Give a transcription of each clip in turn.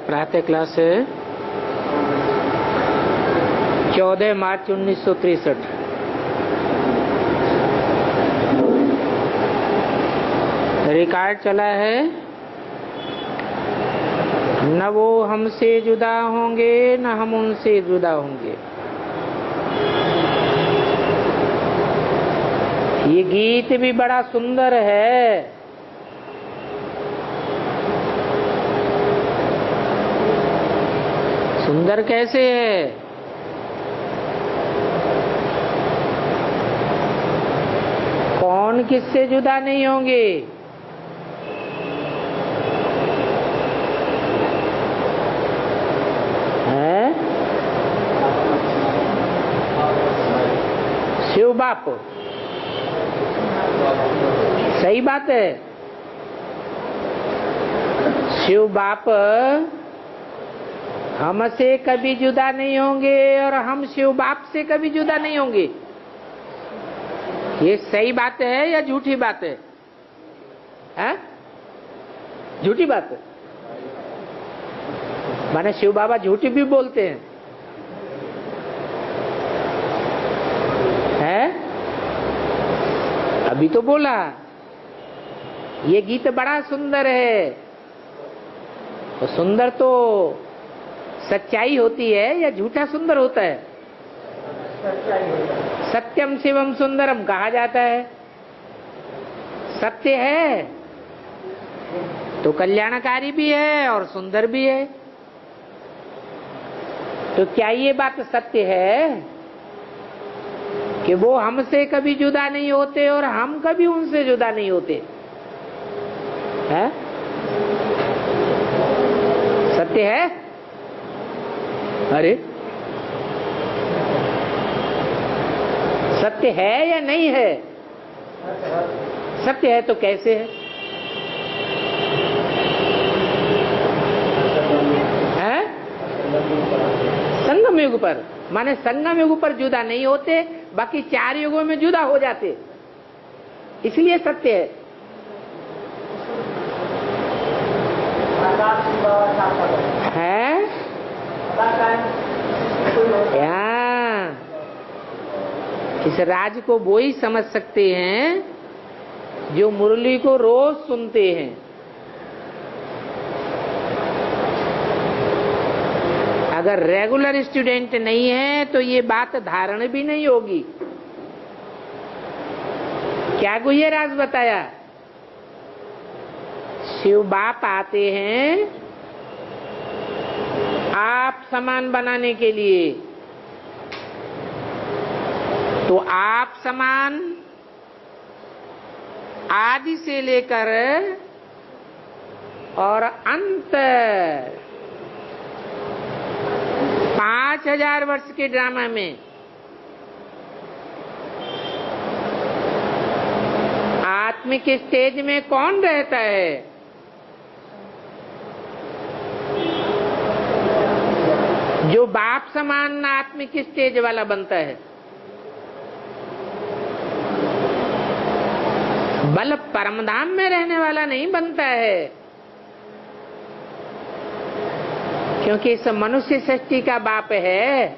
प्रातः क्लास है 14 मार्च 1963। रिकॉर्ड चला है, न वो हमसे जुदा होंगे न हम उनसे जुदा होंगे। ये गीत भी बड़ा सुंदर है। सुंदर कैसे है? कौन किससे जुदा नहीं होंगे? हैं? शिव बाप। सही बात है। शिव बाप हमसे कभी जुदा नहीं होंगे और हम शिव बाप से कभी जुदा नहीं होंगे। ये सही बात है या झूठी बात है? हैं? झूठी बात है। माने शिव बाबा झूठी भी बोलते हैं। हैं? अभी तो बोला। ये गीत बड़ा सुंदर है। तो सुंदर तो सच्चाई होती है या झूठा सुंदर होता है? सत्यम शिवम सुंदरम कहा जाता है। सत्य है तो कल्याणकारी भी है और सुंदर भी है। तो क्या ये बात सत्य है कि वो हमसे कभी जुदा नहीं होते और हम कभी उनसे जुदा नहीं होते? है? सत्य है? अरे सत्य है या नहीं है? सत्य है तो कैसे है? हैं? संगम युग पर। माने संगम युग पर जुदा नहीं होते, बाकी 4 युगों में जुदा हो जाते, इसलिए सत्य है। है? इस राज को वो ही समझ सकते हैं जो मुरली को रोज सुनते हैं। अगर रेगुलर स्टूडेंट नहीं है तो ये बात धारण भी नहीं होगी। क्या को ये राज बताया? शिव बाप आते हैं आप समान बनाने के लिए। तो आप समान आदि से लेकर और अंत 5000 वर्ष के ड्रामा में आत्मिक स्टेज में कौन रहता है? जो बाप समान आत्मिक स्टेज वाला बनता है। बल परमधाम में रहने वाला नहीं बनता है, क्योंकि इस मनुष्य सृष्टि का बाप है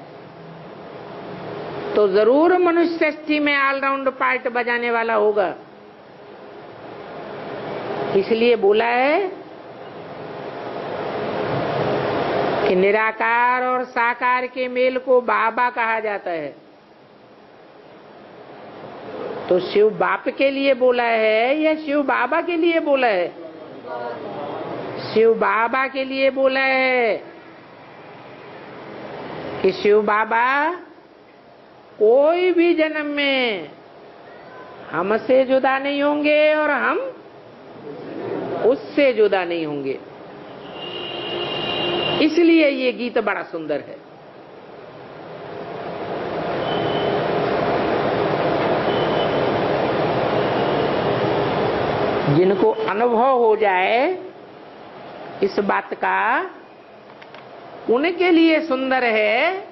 तो जरूर मनुष्य सृष्टि में ऑलराउंड पार्ट बजाने वाला होगा। इसलिए बोला है कि निराकार और साकार के मेल को बाबा कहा जाता है। तो शिव बाप के लिए बोला है या शिव बाबा के लिए बोला है? शिव बाबा के लिए बोला है कि शिव बाबा कोई भी जन्म में हमसे जुदा नहीं होंगे और हम उससे जुदा नहीं होंगे। इसलिए ये गीत बड़ा सुंदर है। जिनको अनुभव हो जाए इस बात का, उनके लिए सुंदर है,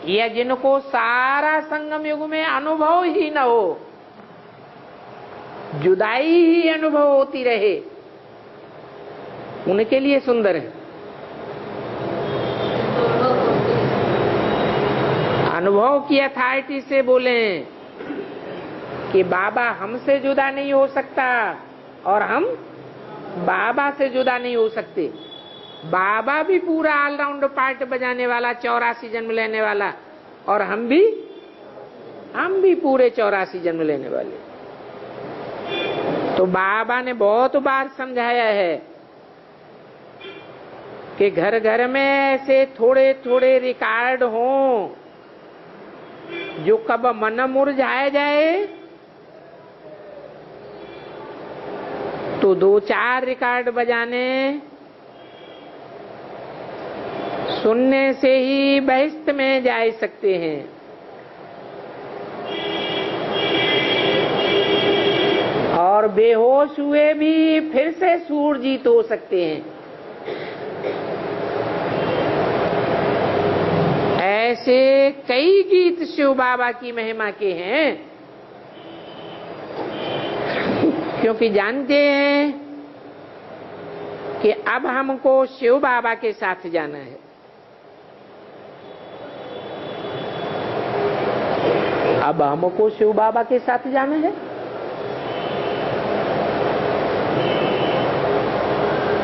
या जिनको सारा संगम युग में अनुभव ही न हो, जुदाई ही अनुभव होती रहे, उनके लिए सुंदर है। अनुभव की अथॉरिटी से बोलें कि बाबा हमसे जुदा नहीं हो सकता और हम बाबा से जुदा नहीं हो सकते। बाबा भी पूरा ऑलराउंड पार्ट बजाने वाला, 84 जन्म लेने वाला, और हम भी पूरे 84 जन्म लेने वाले। तो बाबा ने बहुत बार समझाया है कि घर घर में ऐसे थोड़े थोड़े रिकॉर्ड हों जो कब मन मुरझाया जाए तो 2-4 रिकॉर्ड बजाने, सुनने से ही बहिश्त में जा सकते हैं। और बेहोश हुए भी फिर से सूरजीत हो सकते हैं। ऐसे कई गीत शिव बाबा की महिमा के हैं, क्योंकि जानते हैं कि अब हमको शिव बाबा के साथ जाना है। अब हमको शिव बाबा के साथ जाना है।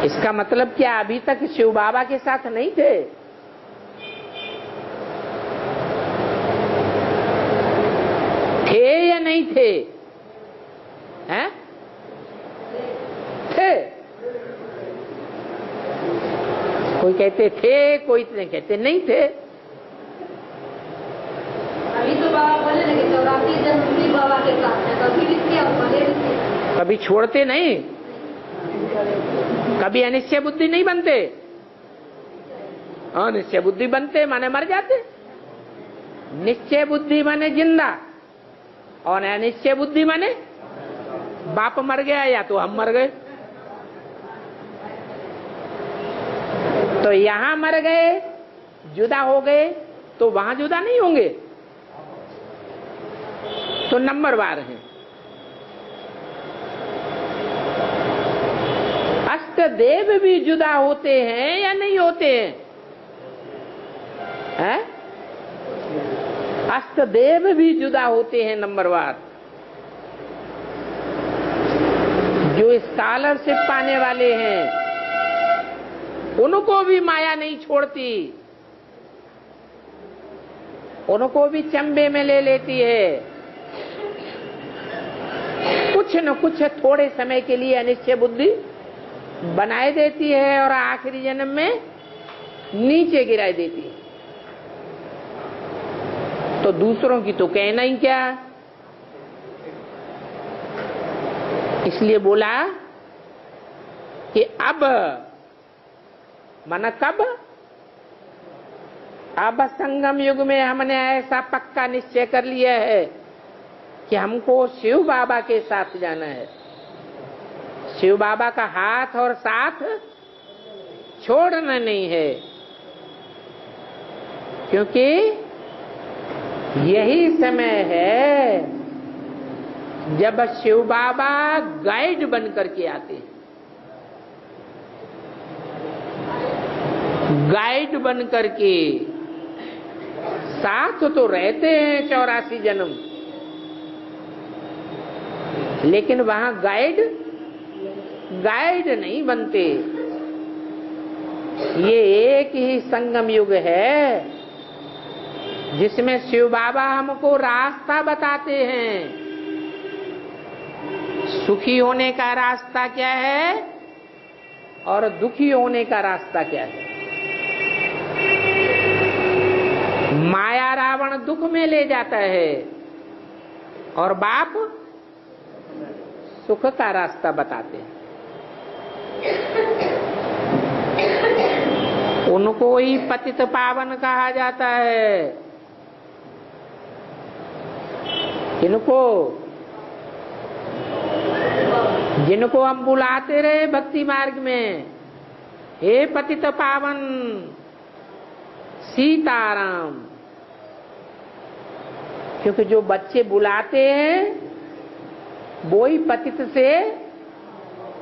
इसका मतलब क्या अभी तक शिव बाबा के साथ नहीं थे? थे या नहीं थे? हैं? थे। कोई कहते थे, कोई इतने कहते नहीं थे। अभी तो बाबा बोले ना कि 84 जन्म शिव बाबा के साथ है, कभी भी किया बोले भी, कभी छोड़ते नहीं, कभी अनिश्चय बुद्धि नहीं बनते। अनिश्चय बुद्धि बनते माने मर जाते। निश्चय बुद्धि माने जिंदा, और अनिश्चय बुद्धि माने बाप मर गया या तो हम मर गए। तो यहां मर गए, जुदा हो गए, तो वहां जुदा नहीं होंगे। तो नंबरवार है। अष्टदेव भी जुदा होते हैं या नहीं होते हैं? अष्टदेव भी जुदा होते हैं। नंबरवार जो स्कॉलरशिप पाने वाले हैं, उनको भी माया नहीं छोड़ती, उनको भी चंबे में ले लेती है। कुछ न कुछ थोड़े समय के लिए अनिश्चय बुद्धि बनाए देती है और आखिरी जन्म में नीचे गिराई देती है। तो दूसरों की तो कहना ही क्या। इसलिए बोला कि अब माना कब? अब संगम युग में हमने ऐसा पक्का निश्चय कर लिया है कि हमको शिव बाबा के साथ जाना है। शिव बाबा का हाथ और साथ छोड़ना नहीं है, क्योंकि यही समय है जब शिव बाबा गाइड बन करके आते हैं। गाइड बन करके साथ तो रहते हैं 84 जन्म, लेकिन वहां गाइड नहीं बनते। ये एक ही संगम युग है जिसमें शिव बाबा हमको रास्ता बताते हैं। सुखी होने का रास्ता क्या है और दुखी होने का रास्ता क्या है। माया रावण दुख में ले जाता है और बाप सुख का रास्ता बताते हैं। उनको ही पतित पावन कहा जाता है। इनको जिनको हम बुलाते रहे भक्ति मार्ग में, हे पतित पावन सीताराम, क्योंकि जो बच्चे बुलाते हैं वो ही पतित से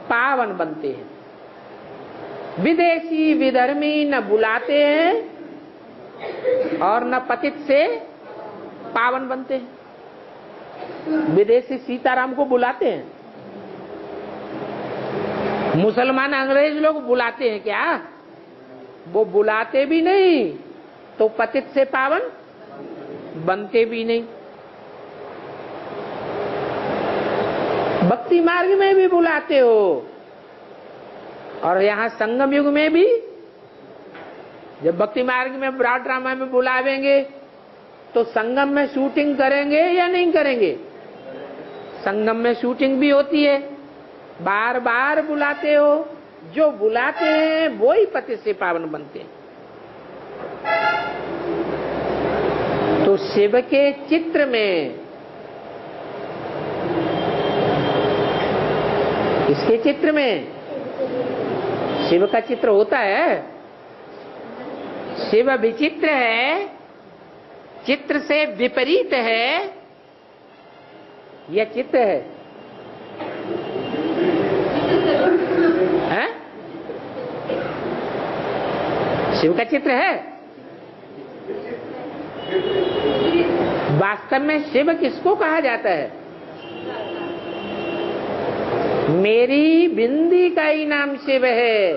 पावन बनते हैं। विदेशी विधर्मी न बुलाते हैं और न पतित से पावन बनते हैं। विदेशी सीताराम को बुलाते हैं, मुसलमान अंग्रेज लोग बुलाते हैं क्या? वो बुलाते भी नहीं तो पतित से पावन बनते भी नहीं। भक्ति मार्ग में भी बुलाते हो और यहां संगम युग में भी। जब भक्ति मार्ग में ब्रॉड ड्रामा में बुलावेंगे तो संगम में शूटिंग करेंगे या नहीं करेंगे? संगम में शूटिंग भी होती है, बार बार बुलाते हो। जो बुलाते हैं वो ही पति से पावन बनते हैं। तो शिव के चित्र में, इसके चित्र में शिव का चित्र होता है। शिव विचित्र है, चित्र से विपरीत है, यह चित्र है, हैं? शिव का चित्र है। वास्तव में शिव किसको कहा जाता है? मेरी बिंदी का ही नाम शिव है।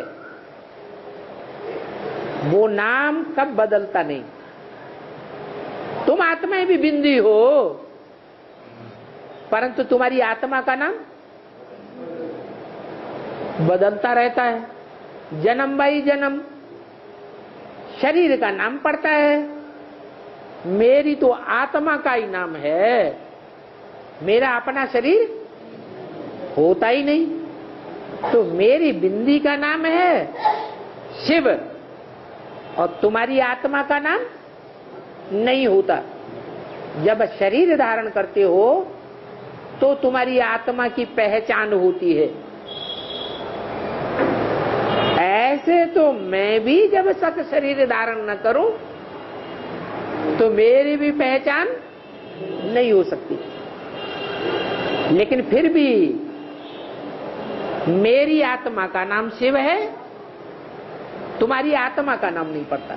वो नाम कब बदलता नहीं। तुम आत्मा भी बिंदी हो, परंतु तुम्हारी आत्मा का नाम बदलता रहता है। जन्म बाई जन्म शरीर का नाम पड़ता है। मेरी तो आत्मा का ही नाम है, मेरा अपना शरीर होता ही नहीं। तो मेरी बिंदी का नाम है शिव और तुम्हारी आत्मा का नाम नहीं होता। जब शरीर धारण करते हो तो तुम्हारी आत्मा की पहचान होती है। ऐसे तो मैं भी जब सत शरीर धारण न करूं तो मेरी भी पहचान नहीं हो सकती। लेकिन फिर भी मेरी आत्मा का नाम शिव है, तुम्हारी आत्मा का नाम नहीं पड़ता।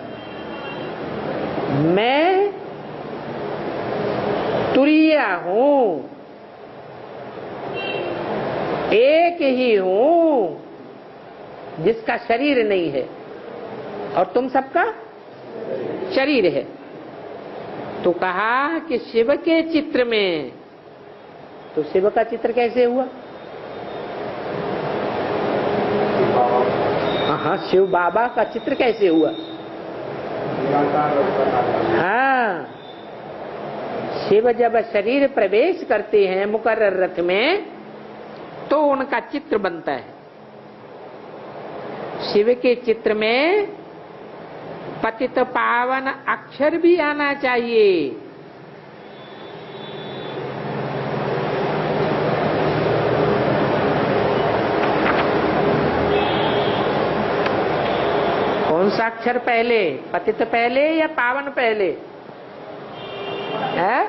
मैं तुरीय हूं, एक ही हूं जिसका शरीर नहीं है और तुम सबका शरीर है। तो कहा कि शिव के चित्र में, तो शिव का चित्र कैसे हुआ? हाँ, शिव बाबा का चित्र कैसे हुआ? हाँ, शिव जब शरीर प्रवेश करते हैं मुकर्रर रथ में तो उनका चित्र बनता है। शिव के चित्र में पतित पावन अक्षर भी आना चाहिए। कौन सा अक्षर पहले? पतित पहले या पावन पहले? है?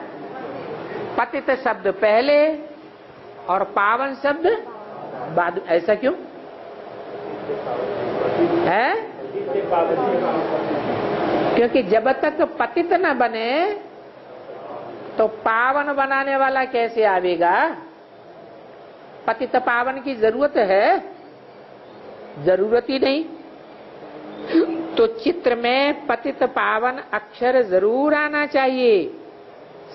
पतित शब्द पहले और पावन शब्द बाद। ऐसा क्यों है? क्योंकि जब तक पतित न बने तो पावन बनाने वाला कैसे आवेगा? पतित पावन की जरूरत है? जरूरत ही नहीं। तो चित्र में पतित पावन अक्षर जरूर आना चाहिए।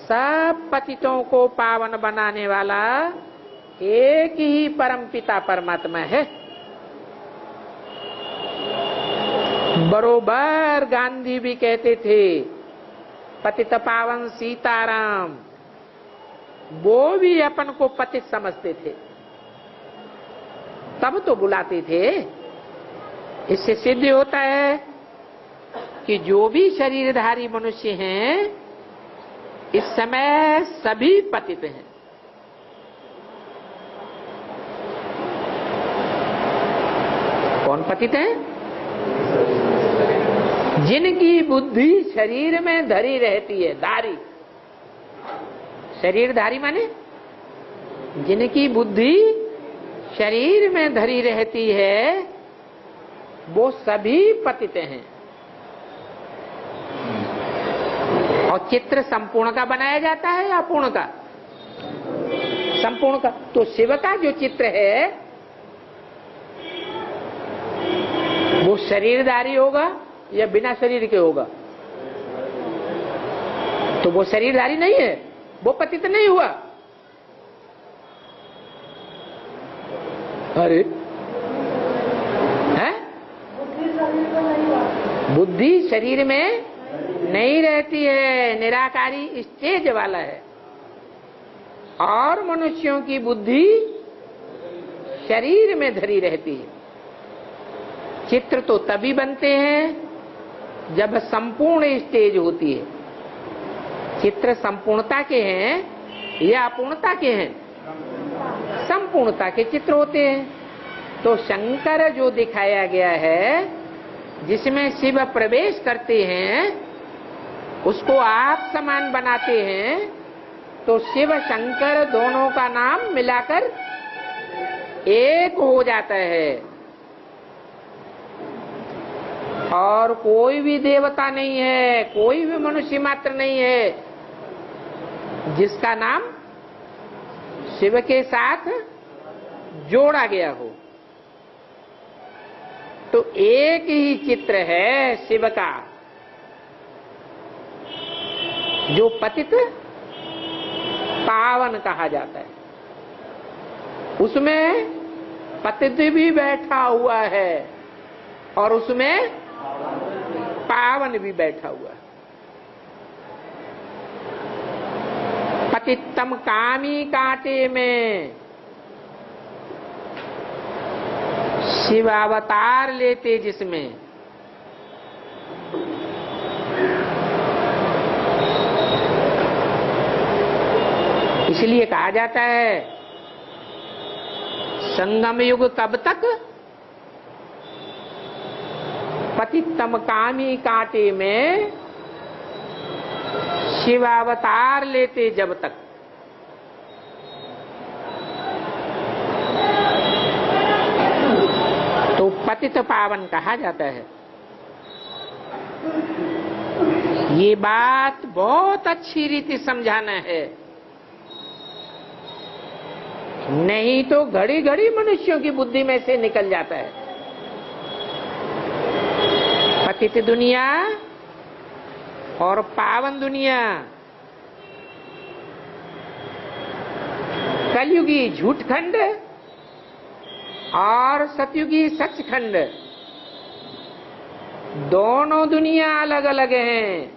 सब पतितों को पावन बनाने वाला एक ही परम पिता परमात्मा है। बरोबर गांधी भी कहते थे पतित पावन सीताराम। वो भी अपन को पतित समझते थे, तब तो बुलाते थे। इससे सिद्ध होता है कि जो भी शरीरधारी मनुष्य हैं इस समय सभी पतित हैं। कौन पतित हैं? जिनकी बुद्धि शरीर में धरी रहती है। धारी, शरीरधारी माने जिनकी बुद्धि शरीर में धरी रहती है वो सभी पतित हैं। और चित्र संपूर्ण का बनाया जाता है या पूर्ण का? संपूर्ण का। तो शिव का जो चित्र है वो शरीरधारी होगा या बिना शरीर के होगा? तो वो शरीरधारी नहीं है, वो पतित नहीं हुआ। अरे है? बुद्धि शरीर में नहीं रहती है, निराकारी स्टेज वाला है। और मनुष्यों की बुद्धि शरीर में धरी रहती है। चित्र तो तभी बनते हैं जब संपूर्ण स्टेज होती है। चित्र संपूर्णता के हैं या अपूर्णता के हैं? संपूर्णता के चित्र होते हैं। तो शंकर जो दिखाया गया है, जिसमें शिव प्रवेश करते हैं, उसको आप समान बनाते हैं, तो शिव शंकर दोनों का नाम मिलाकर एक हो जाता है। और कोई भी देवता नहीं है, कोई भी मनुष्य मात्र नहीं है जिसका नाम शिव के साथ जोड़ा गया हो। तो एक ही चित्र है शिव का, जो पतित पावन कहा जाता है। उसमें पतित भी बैठा हुआ है और उसमें पावन भी बैठा हुआ है। पतितम कामी कांटे में शिव अवतार लेते, जिसमें इसलिए कहा जाता है संगम युग कब तक? पतितम कामी कांटे में शिव अवतार लेते जब तक। तो पतित पावन कहा जाता है। ये बात बहुत अच्छी रीति समझाना है, नहीं तो घड़ी घड़ी मनुष्यों की बुद्धि में से निकल जाता है। पतित दुनिया और पावन दुनिया, कलयुगी झूठखंड और सतयुगी सचखंड, दोनों दुनिया अलग अलग हैं।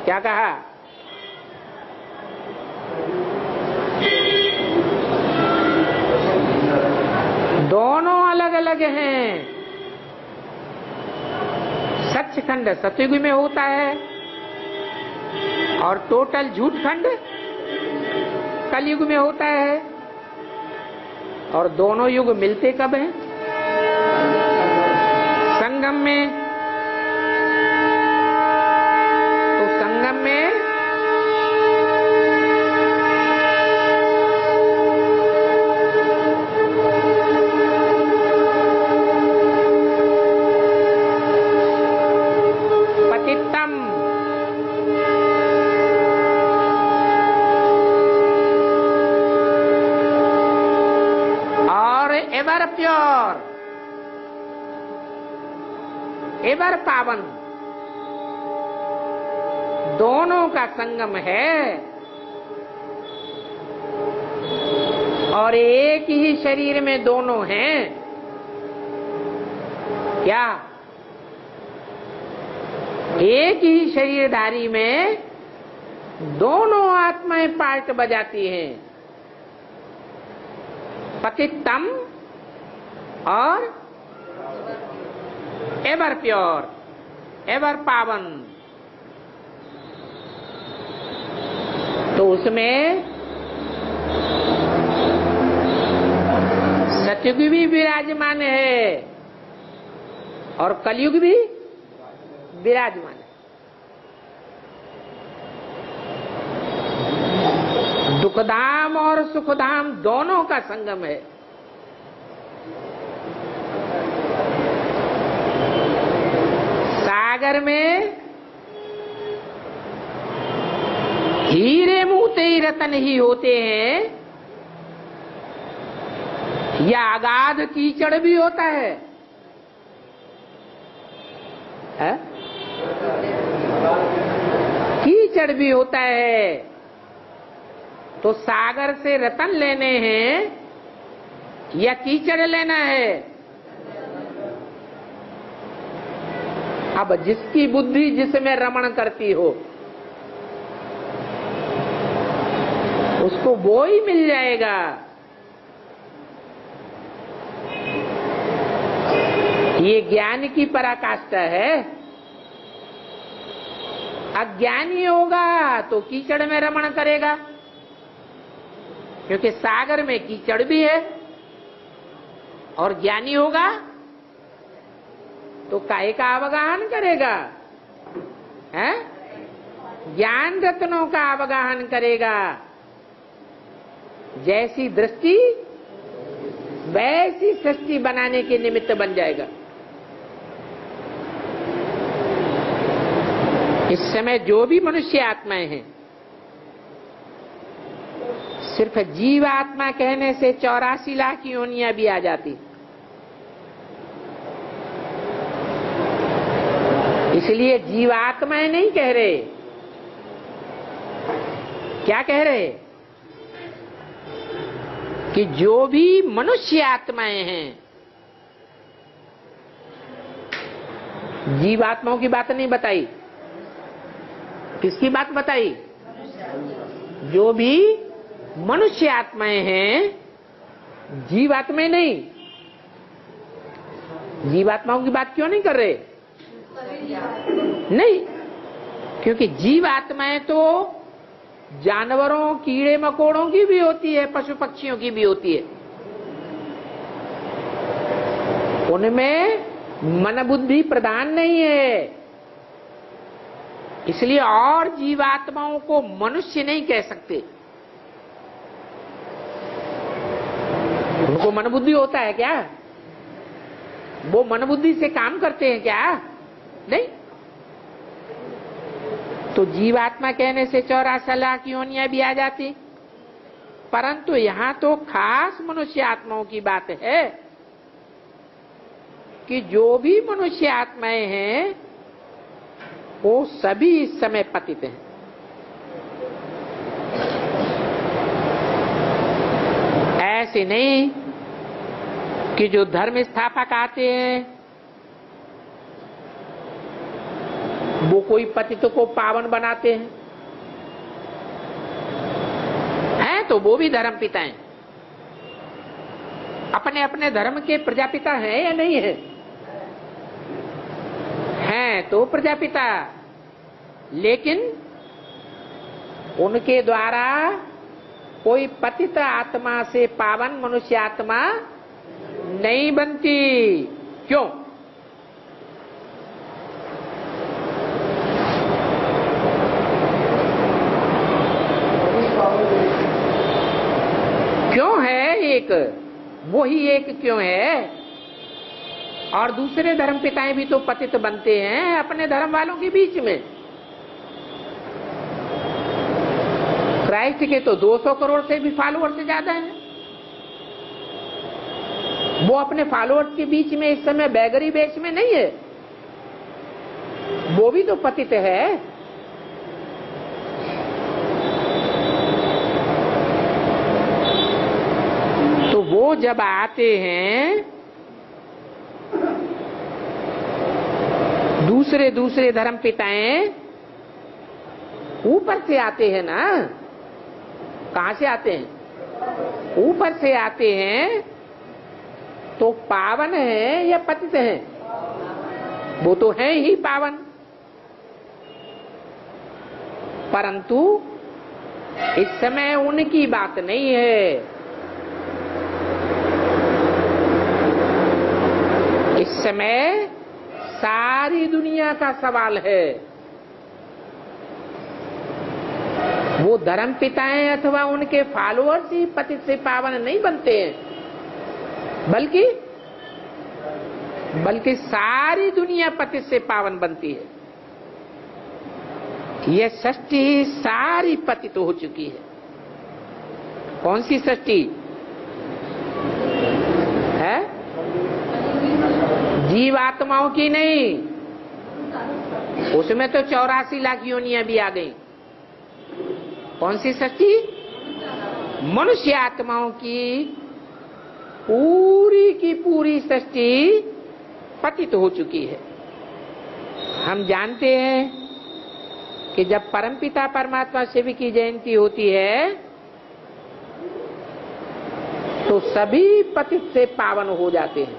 क्या कहा? दोनों अलग अलग हैं। सचखंड सतयुग में होता है और टोटल झूठखंड कलयुग में होता है। और दोनों युग मिलते कब हैं? संगम में। तो संगम में प्योर एवर पावन, दोनों का संगम है। और एक ही शरीर में दोनों हैं। क्या? एक ही शरीरधारी में दोनों आत्माएं पार्ट बजाती हैं, पतितम और एवर प्योर, एवर पावन। तो उसमें सतयुग भी विराजमान है और कलयुग भी विराजमान है। दुखधाम और सुखधाम दोनों का संगम है। सागर में हीरे मोती ही रतन ही होते हैं या अगाध कीचड़ भी होता है? कीचड़ भी होता है। तो सागर से रतन लेने हैं या कीचड़ लेना है? अब जिसकी बुद्धि जिसमें रमण करती हो उसको वो ही मिल जाएगा। ये ज्ञान की पराकाष्ठा है। अज्ञानी होगा तो कीचड़ में रमण करेगा, क्योंकि सागर में कीचड़ भी है। और ज्ञानी होगा तो काहे का अवगाहन करेगा? है? ज्ञान रत्नों का अवगाहन करेगा। जैसी दृष्टि वैसी सृष्टि बनाने के निमित्त बन जाएगा। इस समय जो भी मनुष्य आत्माएं हैं, सिर्फ जीवात्मा कहने से 84 लाख योनियां भी आ जाती। इसलिए जीवात्माएं नहीं कह रहे। क्या कह रहे? कि जो भी मनुष्य आत्माएं हैं, जीवात्माओं की बात नहीं बताई। किसकी बात बताई? जो भी मनुष्य आत्माएं हैं, जीवात्माएं नहीं। जीवात्माओं की बात क्यों नहीं कर रहे? नहीं, क्योंकि जीवात्माएं तो जानवरों, कीड़े मकोड़ों की भी होती है, पशु पक्षियों की भी होती है। उनमें मन बुद्धि प्रधान नहीं है। इसलिए और जीवात्माओं को मनुष्य नहीं कह सकते। उनको मन बुद्धि होता है क्या? वो मन बुद्धि से काम करते हैं क्या? नहीं। तो जीवात्मा कहने से 84 लाख योनियां भी आ जाती। परंतु यहां तो खास मनुष्य आत्माओं की बात है कि जो भी मनुष्य आत्माएं हैं वो सभी इस समय पतित हैं। ऐसे नहीं कि जो धर्म स्थापक आते हैं वो कोई पतित को पावन बनाते हैं। हैं तो वो भी धर्म पिता हैं। अपने अपने धर्म के प्रजापिता हैं या नहीं है? हैं तो प्रजापिता, लेकिन उनके द्वारा कोई पतित आत्मा से पावन मनुष्य आत्मा नहीं बनती। क्यों? क्यों है? एक वही एक क्यों है? और दूसरे धर्म पिताएं भी तो पतित बनते हैं अपने धर्म वालों के बीच में। क्राइस्ट के तो 200 करोड़ से भी फॉलोअर से ज्यादा हैं। वो अपने फॉलोअर्स के बीच में इस समय बैगरी वेश में नहीं है, वो भी तो पतित है। तो वो जब आते हैं दूसरे धर्म पिताएं ऊपर से आते हैं ना। कहां से आते हैं? ऊपर से आते हैं तो पावन है या पतित है? वो तो है ही पावन। परंतु इस समय उनकी बात नहीं है। इस समय सारी दुनिया का सवाल है। वो धर्म पिताएं अथवा उनके फॉलोअर्स ही पतित से पावन नहीं बनते हैं, बल्कि सारी दुनिया पतित से पावन बनती है। ये सृष्टि सारी पतित हो चुकी है। कौन सी सृष्टि है? जीवात्माओं की नहीं, उसमें तो 84 लाख योनियां भी आ गई। कौन सी सृष्टि? मनुष्य आत्माओं की पूरी सृष्टि पतित हो चुकी है। हम जानते हैं कि जब परमपिता परमात्मा शिव की जयंती होती है तो सभी पतित से पावन हो जाते हैं।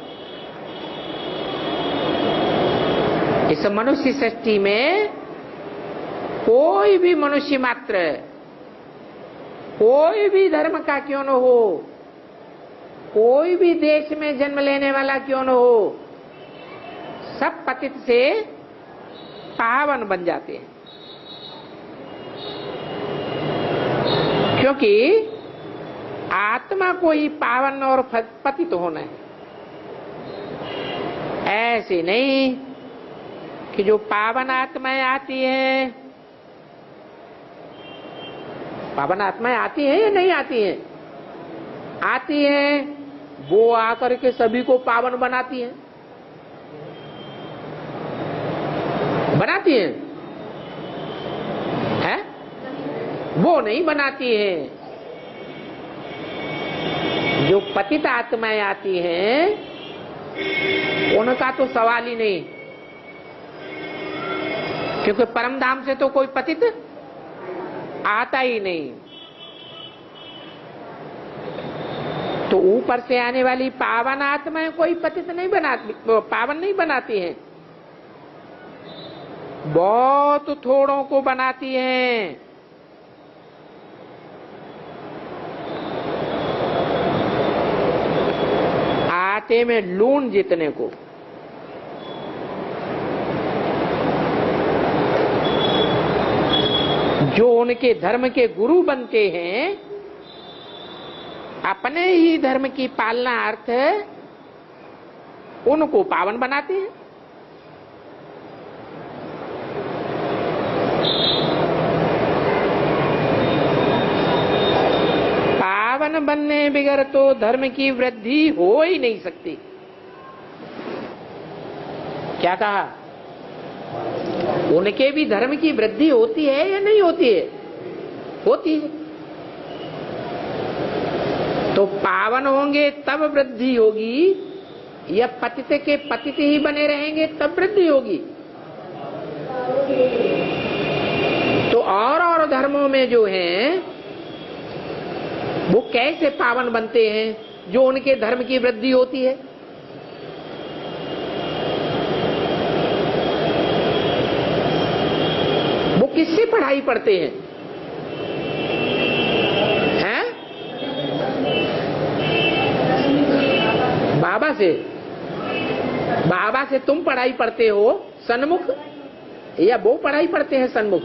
इस मनुष्य सृष्टि में कोई भी मनुष्य मात्र, कोई भी धर्म का क्यों न हो, कोई भी देश में जन्म लेने वाला क्यों न हो, सब पतित से पावन बन जाते हैं। क्योंकि आत्मा को ही पावन और पतित होना है। ऐसे नहीं कि जो पावन आत्माएं आती हैं, पावन आत्माएं आती हैं या नहीं आती हैं? आती हैं, वो आकर के सभी को पावन बनाती हैं। बनाती हैं? है? वो नहीं बनाती हैं। जो पतित आत्माएं आती हैं उनका तो सवाल ही नहीं, क्योंकि परम धाम से तो कोई पतित आता ही नहीं। तो ऊपर से आने वाली पावन आत्माएं कोई पतित नहीं बनाती, पावन नहीं बनाती हैं, बहुत थोड़ों को बनाती हैं। आटे में लून जितने को। जो उनके धर्म के गुरु बनते हैं, अपने ही धर्म की पालना अर्थ उनको पावन बनाते हैं। पावन बनने बगैर तो धर्म की वृद्धि हो ही नहीं सकती। क्या कहा? उनके भी धर्म की वृद्धि होती है या नहीं होती है? होती है। तो पावन होंगे तब वृद्धि होगी या पतित के पतित ही बने रहेंगे तब वृद्धि होगी? तो और धर्मों में जो हैं वो कैसे पावन बनते हैं? जो उनके धर्म की वृद्धि होती है। वो किससे पढ़ाई पढ़ते हैं? हैं? बाबा से। बाबा से तुम पढ़ाई पढ़ते हो सन्मुख, या वो पढ़ाई पढ़ते हैं सन्मुख?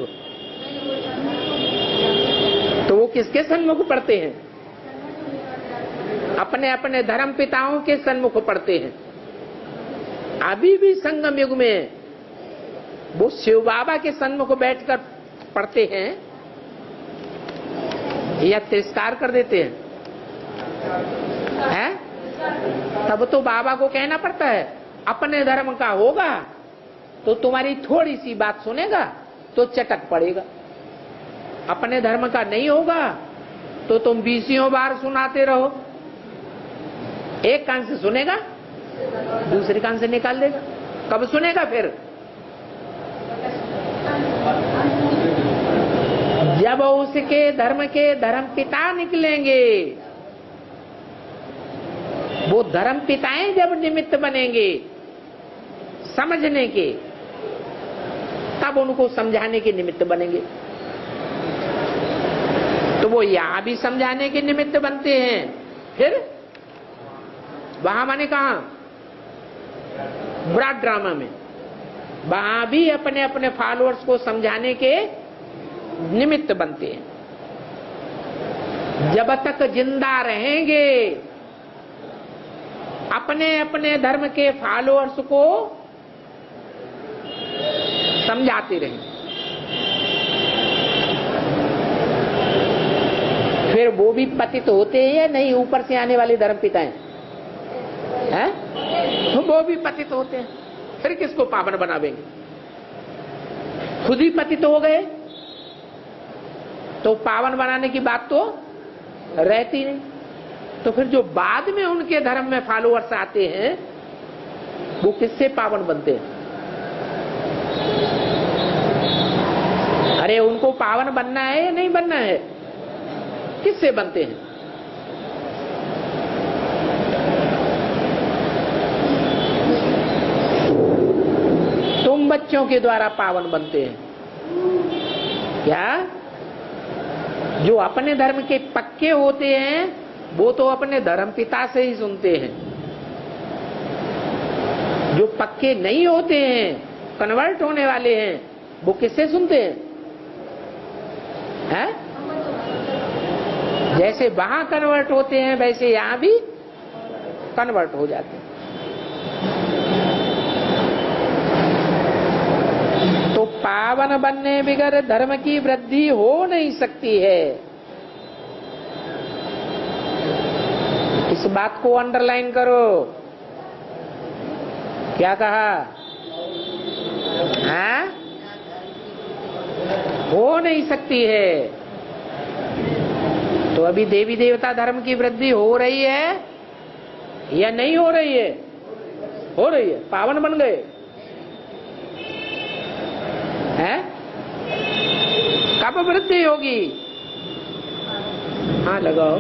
तो वो किसके सन्मुख पढ़ते हैं? अपने अपने धर्म पिताओं के सन्मुख पढ़ते हैं। अभी भी संगम युग में वो शिव बाबा के सन्मुख बैठकर पढ़ते हैं या तिरस्कार कर देते हैं? हैं? तब तो बाबा को कहना पड़ता है, अपने धर्म का होगा तो तुम्हारी थोड़ी सी बात सुनेगा तो चटक पड़ेगा, अपने धर्म का नहीं होगा तो तुम 20 बार सुनाते रहो। एक कान से सुनेगा, दूसरे कान से निकाल देगा। कब सुनेगा फिर? जब उसके धर्म के धर्म पिता निकलेंगे, वो धर्म पिताएं जब निमित्त बनेंगे समझने के, तब उनको समझाने के निमित्त बनेंगे। तो वो यहां भी समझाने के निमित्त बनते हैं, फिर वहां माने कहा? ब्रॉड ड्रामा में वहां भी अपने अपने फॉलोअर्स को समझाने के निमित्त बनते हैं। जब तक जिंदा रहेंगे अपने अपने धर्म के फॉलोअर्स को समझाते रहेंगे। फिर वो भी पतित होते हैं या नहीं? ऊपर से आने वाले धर्म पिता हैं, वो भी पतित होते हैं, फिर किसको पावन बनावेंगे? खुद ही पतित हो गए तो पावन बनाने की बात तो रहती नहीं। तो फिर जो बाद में उनके धर्म में फॉलोअर्स आते हैं वो किससे पावन बनते हैं? अरे उनको पावन बनना है या नहीं बनना है? किससे बनते हैं? तुम बच्चों के द्वारा पावन बनते हैं। क्या? जो अपने धर्म के पक्के होते हैं वो तो अपने धर्म पिता से ही सुनते हैं। जो पक्के नहीं होते हैं, कन्वर्ट होने वाले हैं, वो किससे सुनते हैं? हैं? जैसे वहां कन्वर्ट होते हैं वैसे यहां भी कन्वर्ट हो जाते हैं। तो पावन बनने बगैर धर्म की वृद्धि हो नहीं सकती है। इस बात को अंडरलाइन करो। क्या कहा? हाँ? हो नहीं सकती है। तो अभी देवी देवता धर्म की वृद्धि हो रही है या नहीं हो रही है? हो रही है। पावन बन गए हैं? कब वृद्धि होगी? हाँ लगाओ।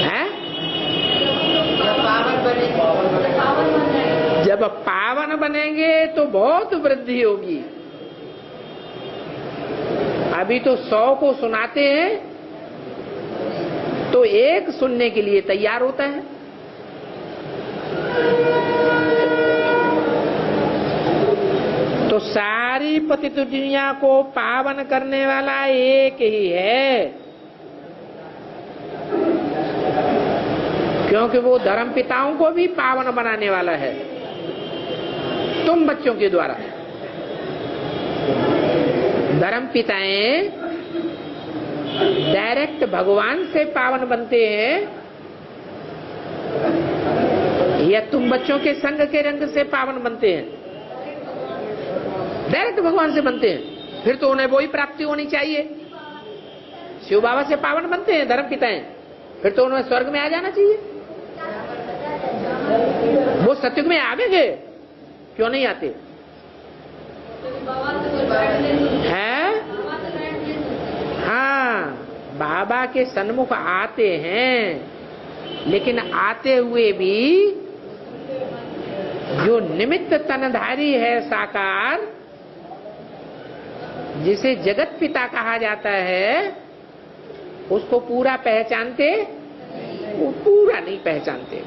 हैं? जब पावन बनेंगे तो बहुत वृद्धि होगी। अभी तो 100 को सुनाते हैं तो एक सुनने के लिए तैयार होता है। तो सारी पतित दुनिया को पावन करने वाला एक ही है, क्योंकि वो धर्म पिताओं को भी पावन बनाने वाला है तुम बच्चों के द्वारा। धर्म पिताएं डायरेक्ट भगवान से पावन बनते हैं या तुम बच्चों के संग के रंग से पावन बनते हैं? डायरेक्ट भगवान से बनते हैं। फिर तो उन्हें वही प्राप्ति होनी चाहिए। शिव बाबा से पावन बनते हैं धर्म पिताएं, फिर तो उन्हें स्वर्ग में आ जाना चाहिए। वो सत्युग में आवेंगे, क्यों नहीं आते हैं? हाँ, बाबा के सन्मुख आते हैं, लेकिन आते हुए भी जो निमित्त तनधारी है साकार, जिसे जगत पिता कहा जाता है, उसको पूरा पहचानते? वो पूरा नहीं पहचानते।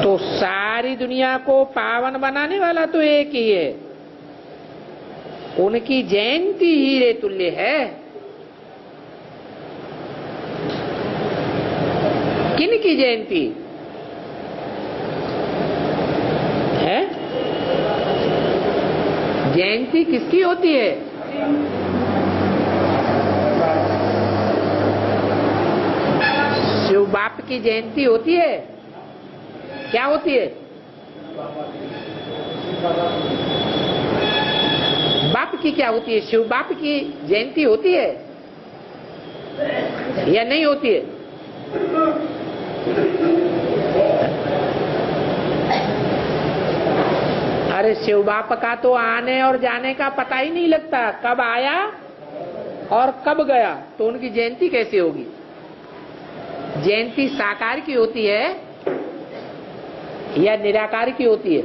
तो सारी दुनिया को पावन बनाने वाला तो एक ही है। उनकी जयंती हीरे तुल्य है। किन की जयंती है? जयंती किसकी होती है? शिव बाप की जयंती होती है। क्या होती है? बाप की क्या होती है? शिव बाप की जयंती होती है या नहीं होती है? अरे शिव बाप का तो आने और जाने का पता ही नहीं लगता, कब आया और कब गया, तो उनकी जयंती कैसे होगी? जयंती साकार की होती है या निराकार की होती है?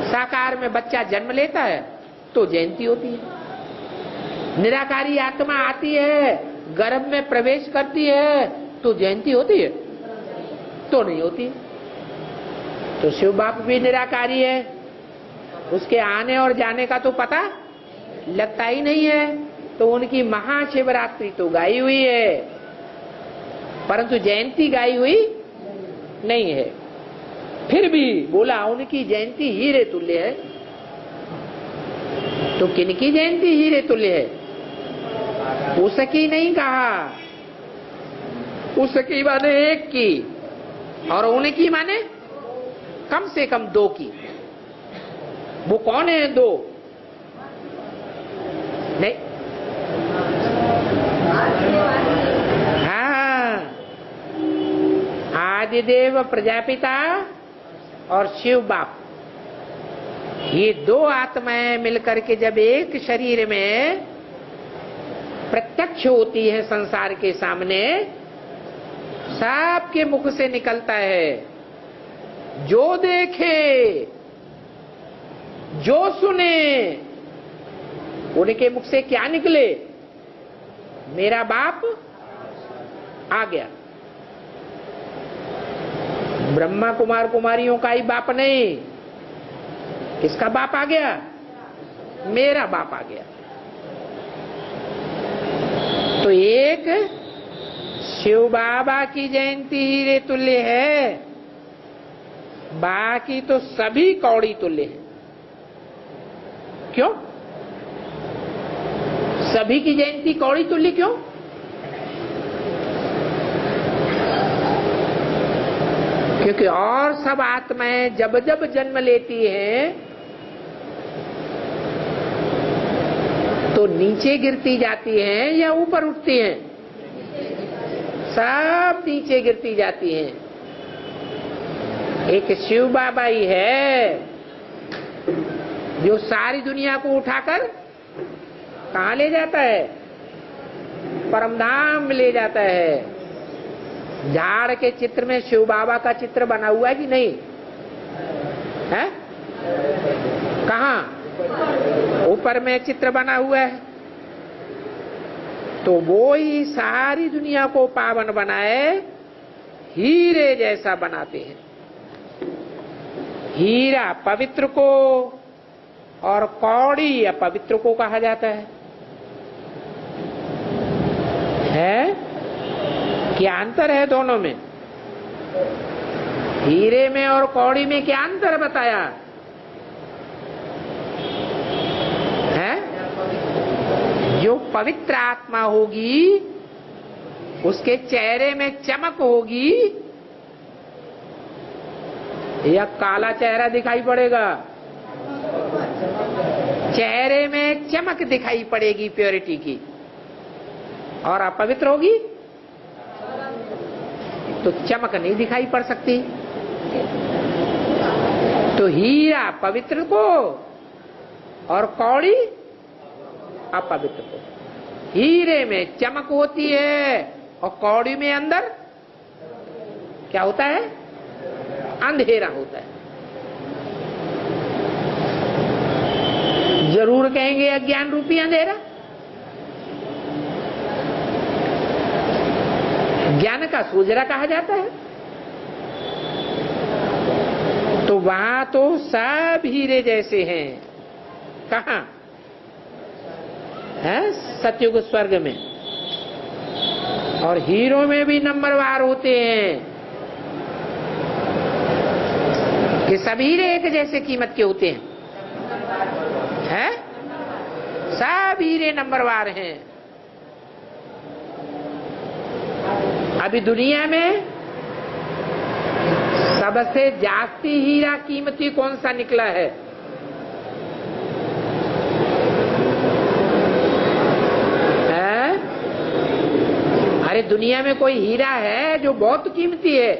साकार में बच्चा जन्म लेता है तो जयंती होती है। निराकारी आत्मा आती है, गर्भ में प्रवेश करती है तो जयंती होती है? तो नहीं होती। तो शिव बाप भी निराकारी है, उसके आने और जाने का तो पता लगता ही नहीं है। तो उनकी महाशिवरात्रि तो गाई हुई है, परंतु जयंती गाई हुई नहीं है। फिर भी बोला उनकी जयंती हीरे तुल्य है। तो किनकी जयंती हीरे तुल्य है? उसकी नहीं कहा, उसकी माने एक की, और उनकी माने कम से कम दो की। वो कौन है दो? नहीं, हाँ, आदिदेव प्रजापिता और शिव बाप, ये दो आत्माएं मिलकर के जब एक शरीर में प्रत्यक्ष होती है संसार के सामने, सबके मुख से निकलता है, जो देखे जो सुने, उनके मुख से क्या निकले? मेरा बाप आ गया। ब्रह्मा कुमार कुमारियों का ही बाप नहीं, किसका बाप आ गया? मेरा बाप आ गया। तो एक शिव बाबा की जयंती हीरे तुल्य है, बाकी तो सभी कौड़ी तुल्य है। क्यों सभी की जयंती कौड़ी तुल्य क्यों? क्योंकि और सब आत्माएं जब जब जन्म लेती हैं तो नीचे गिरती जाती हैं या ऊपर उठती हैं? सब नीचे गिरती जाती हैं। एक शिव बाबा ही है जो सारी दुनिया को उठाकर कहाँ ले जाता है? परमधाम में ले जाता है। झाड़ के चित्र में शिव बाबा का चित्र बना हुआ है कि नहीं है? कहाँ? ऊपर में चित्र बना हुआ है। तो वो ही सारी दुनिया को पावन बनाए, हीरे जैसा बनाते हैं। हीरा पवित्र को और कौड़ी अपवित्र को कहा जाता है। क्या अंतर है दोनों में? हीरे में और कौड़ी में क्या अंतर बताया है? जो पवित्र आत्मा होगी उसके चेहरे में चमक होगी या काला चेहरा दिखाई पड़ेगा? चेहरे में चमक दिखाई पड़ेगी प्योरिटी की। और अपवित्र होगी तो चमक नहीं दिखाई पड़ सकती। तो हीरा पवित्र को और कौड़ी अपवित्र को। हीरे में चमक होती है और कौड़ी में अंदर क्या होता है? अंधेरा होता है। जरूर कहेंगे अज्ञान रूपी अंधेरा। ज्ञान का सूजरा कहा जाता है। तो वहां तो सब हीरे जैसे हैं। कहां है? सतयुग स्वर्ग में। और हीरो में भी नंबरवार होते हैं कि सब हीरे एक जैसे कीमत के होते हैं। सब हीरे नंबरवार हैं। अभी दुनिया में सबसे जास्ती हीरा कीमती कौन सा निकला है? अरे दुनिया में कोई हीरा है जो बहुत कीमती है?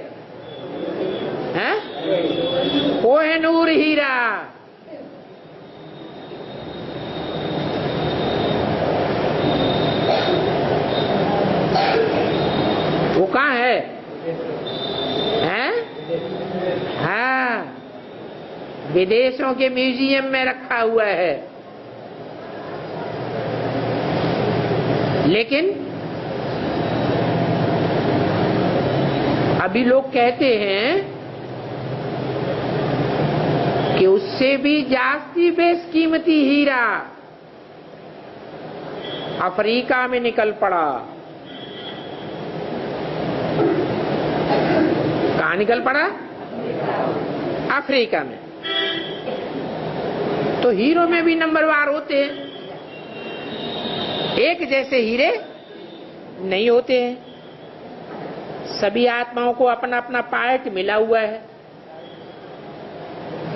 कोहिनूर हीरा। वो कहाँ है? हाँ, विदेशों के म्यूजियम में रखा हुआ है। लेकिन अभी लोग कहते हैं कि उससे भी जास्ती बेशकीमती हीरा अफ्रीका में निकल पड़ा। कहाँ निकल पड़ा? अफ्रीका में। तो हीरो में भी नंबरवार होते हैं, एक जैसे हीरे नहीं होते हैं। सभी आत्माओं को अपना अपना पार्ट मिला हुआ है,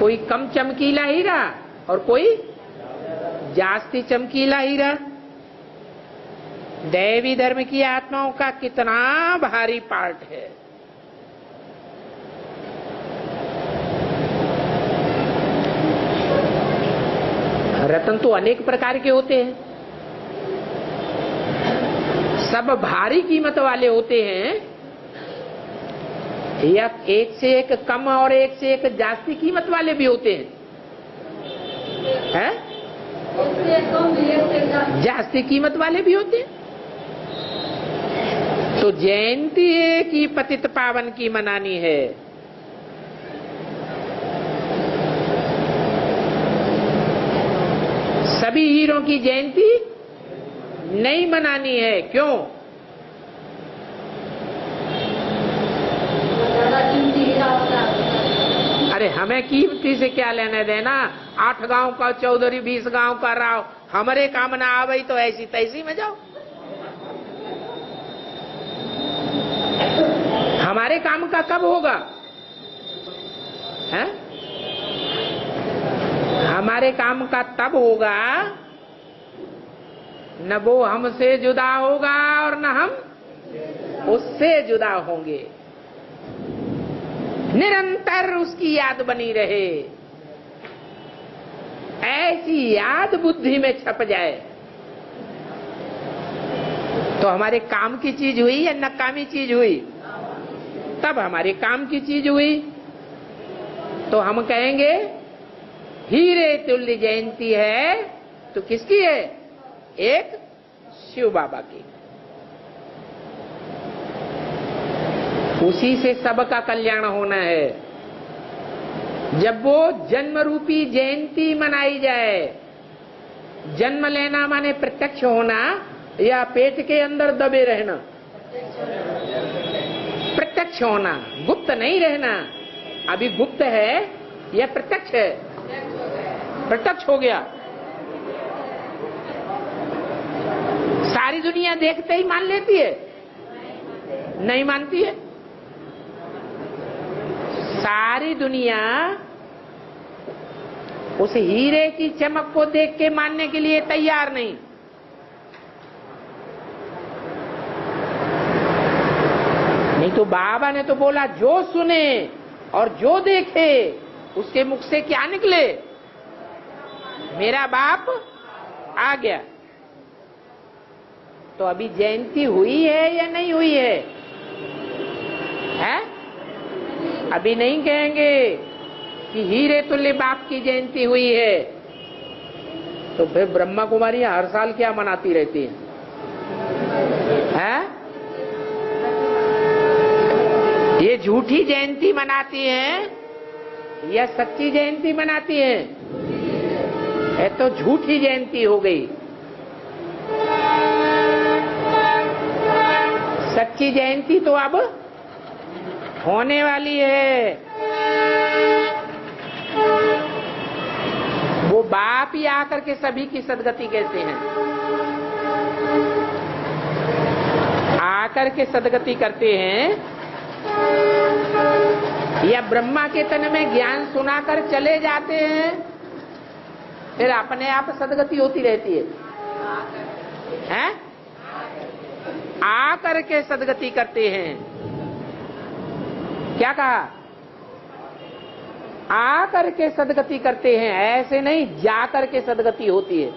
कोई कम चमकीला हीरा और कोई जास्ती चमकीला हीरा। दैवी धर्म की आत्माओं का कितना भारी पार्ट है। रत्न तो अनेक प्रकार के होते हैं, सब भारी कीमत वाले होते हैं, या एक से एक कम और एक से एक जास्ती कीमत वाले भी होते हैं, हैं? जास्ती कीमत वाले भी होते हैं। तो जयंती एक ही पतित पावन की मनानी है। सभी हीरों की जयंती नहीं मनानी है। क्यों? अरे हमें कीमती से क्या लेना देना, 8 गांव का चौधरी 20 गांव का राव, हमारे काम ना आवे तो ऐसी तैसी में जाओ। हमारे काम का कब होगा? है? हमारे काम का तब होगा न वो हमसे जुदा होगा और न हम उससे जुदा होंगे। निरंतर उसकी याद बनी रहे, ऐसी याद बुद्धि में छप जाए तो हमारे काम की चीज हुई या नकामी चीज हुई? तब हमारे काम की चीज हुई तो हम कहेंगे हीरे तुल्य जयंती है। तो किसकी है? एक शिव बाबा की। उसी से सबका कल्याण होना है। जब वो जन्म रूपी जयंती मनाई जाए, जन्म लेना माने प्रत्यक्ष होना या पेट के अंदर दबे रहना? प्रत्यक्ष होना, गुप्त नहीं रहना। अभी गुप्त है या प्रत्यक्ष है? प्रत्यक्ष हो गया। सारी दुनिया देखते ही मान लेती है? नहीं मानती है। सारी दुनिया उस हीरे की चमक को देख के मानने के लिए तैयार नहीं। नहीं तो बाबा ने तो बोला जो सुने और जो देखे उसके मुख से क्या निकले? मेरा बाप आ गया। तो अभी जयंती हुई है या नहीं हुई है? हैं? अभी नहीं कहेंगे कि हीरे तुल्य बाप की जयंती हुई है। तो फिर ब्रह्मा कुमारी हर साल क्या मनाती रहती है? ये झूठी जयंती मनाती हैं या सच्ची जयंती मनाती हैं? ये तो झूठी जयंती हो गई। सच्ची जयंती तो अब होने वाली है। वो बाप ही आकर के सभी की सदगति कहते हैं, आकर के सदगति करते हैं, या ब्रह्मा के तन में ज्ञान सुनाकर चले जाते हैं, फिर अपने आप सदगति होती रहती है? हैं? आकर के सदगति करते हैं। क्या कहा? आकर के सदगति करते हैं, ऐसे नहीं जाकर के सदगति होती है।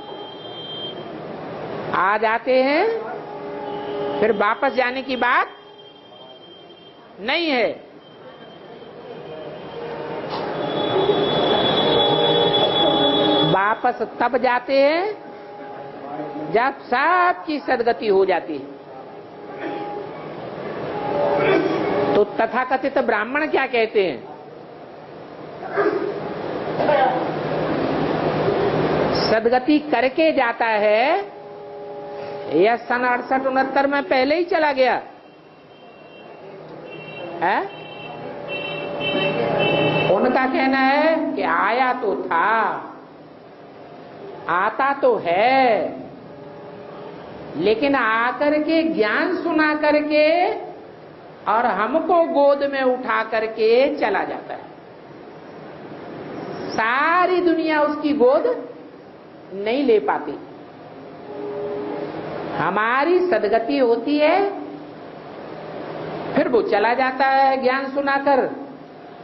आ जाते हैं फिर वापस जाने की बात नहीं है। वापस तब जाते हैं जब सबकी सदगति हो जाती है। तो तथाकथित ब्राह्मण क्या कहते हैं? सदगति करके जाता है या सन 68-69 में पहले ही चला गया है? उनका कहना है कि आया तो था आता तो है, लेकिन आकर के ज्ञान सुना करके और हमको गोद में उठा करके चला जाता है। सारी दुनिया उसकी गोद नहीं ले पाती। हमारी सदगति होती है, फिर वो चला जाता है ज्ञान सुनाकर,